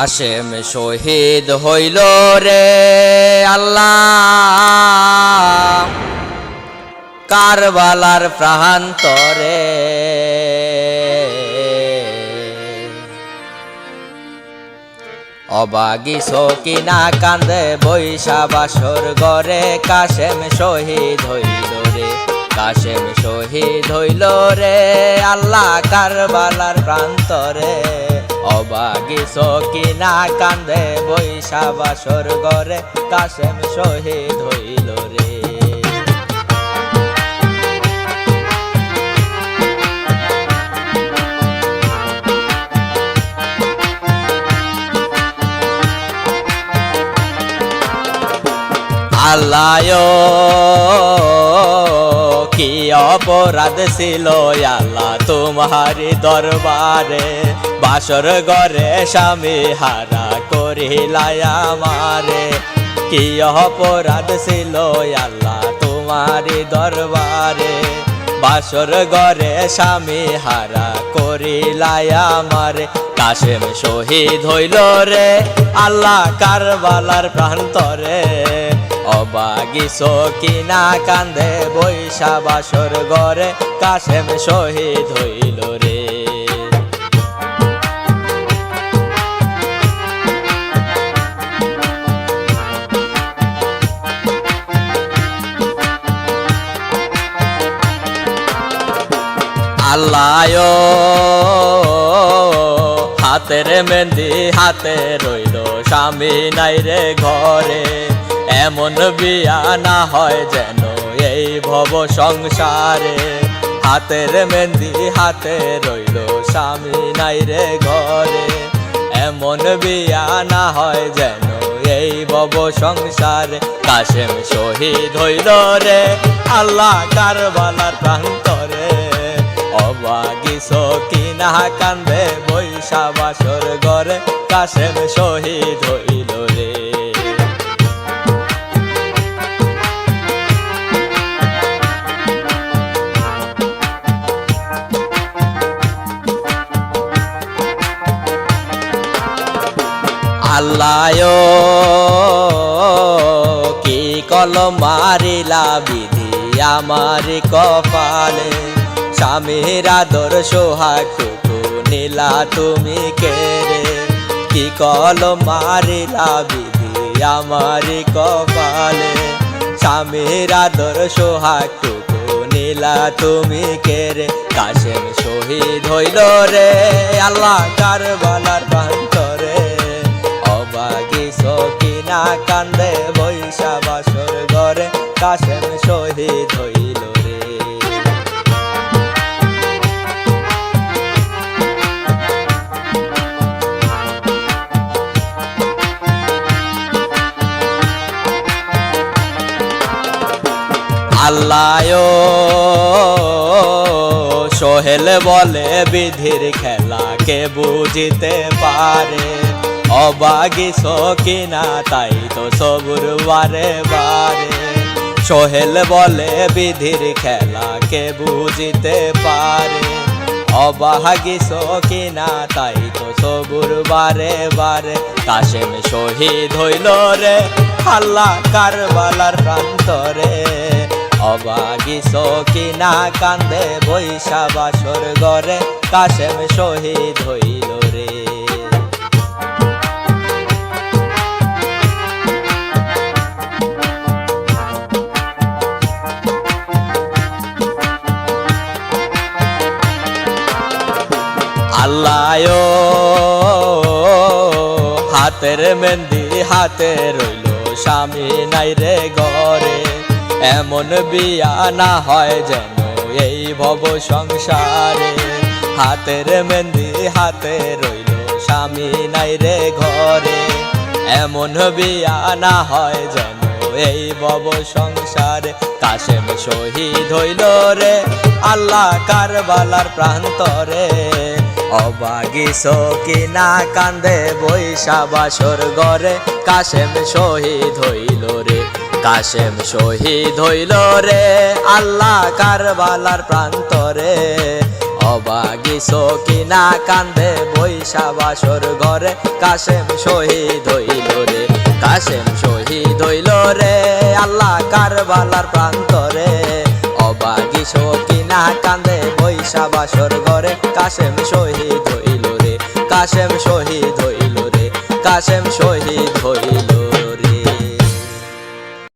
কাশেম শহীদ হইল রে আল্লাহ কারবালার প্রান্তরে। অবাগি সকিনা কান্দে বৈশা বাসর গরে কাশেম শহীদ হইল রে, কাশেম শহীদ হইল রে আল্লাহ কারবালার প্রান্তরে। অবাগি সকিনা কান্দে বৈশা বাসর গরে কাশেম শহীদ হইল রে। আল্লাহ কি অপরাধ ছিল আল্লাহ তোমারি দরবারে, বাসর ঘরে স্বামী হারা করিলাই আমারে। কি অপরাধ ছিল আল্লাহ তোমারি দরবারে, বাসর ঘরে স্বামী হারা করিলাই আমারে। কাশেম শহীদ হইল রে আল্লাহ কারবালার প্রান্তরে। অবাগি সকিনা কান্দে বৈশা বাসর ঘরে কাশেম শহীদ হইল রে। আল্লাহ হাতের মেহেন্দি হাতে রইল স্বামী নাই রে ঘরে, এমন বিয়া না হয় যেন এই ভব সংসারে। হাতের মেহেন্দি হাতে রইল স্বামী নাই রে ঘরে, এমন বিয়া না হয় যেন এই ভব সংসারে। কাশেম শহীদ হইল রে আল্লাহ কারবালার প্রান্তরে। অবাগি সকিনা কান্দে বৈশা বাসর ঘরে কাশেম শহীদ হইল রে। আল্লাহ কি কলম মারিলা বিধি আমারি কপালে, স্বামীর আদর সোহাগটুকু নীলা তুমি কেড়ে। কি কলম মারিলা বিধি আমারি কপালে, স্বামীর আদর সোহাগটুকু নীলা তুমি কেড়ে। কাশেম শহীদ হইল রে আল্লাহ কারবালার প্রান্তরে। অবাগি সকিনা কান্দে বৈশা বাসর ঘরে কাশেম শহীদ হইল রে। আল্লাহ সোহেল বলে বিধির খেলা কে বুঝিতে পারে। অবাগি সকিনা তাই তো সবুর বারে বারে। সোহেল বলে বিধির খেলা কে বুঝিতে পারে। অবাগি সকিনা তাই তো সবুর বারে বারে। কাশেম শহীদ হইল রে আল্লাহ কারবালার প্রান্তরে। অবাগি সকিনা কান্দে বৈশা বাসর ঘরে কাশেম শহীদ হইল রে। আল্লাহ হাতের মেহেন্দি হাতে রইল স্বামী নাই রে ঘরে, এমন বিয়া না হয় যেন এই ভব সংসারে। হাতের মেহেন্দি হাতে রইল স্বামী নাই রে ঘরে, এমন বিয়া না হয় যেন এই ভব সংসারে। কাশেম শহীদ হইল রে আল্লাহ কারবালার প্রান্তরে। অবাগি সকিনা কান্দে বৈশা বাসর ঘরে কাশেম শহীদ হইল রে। কাশেম শহীদ হইল রে আল্লাহ কারবালার প্রান্তরে। অবাগি সকিনা কান্দে বৈশা বাসর ঘরে কাশেম শহীদ হইল রে কাশেম শহীদ হইল রে আল্লাহ কারবালার প্রান্তরে অবাগি সকিনা কান্দে বৈশা বাসর ঘরে কাশেম শহীদ হইল রে কাশেম শহীদ হইল রে কাশেম শহীদ হইল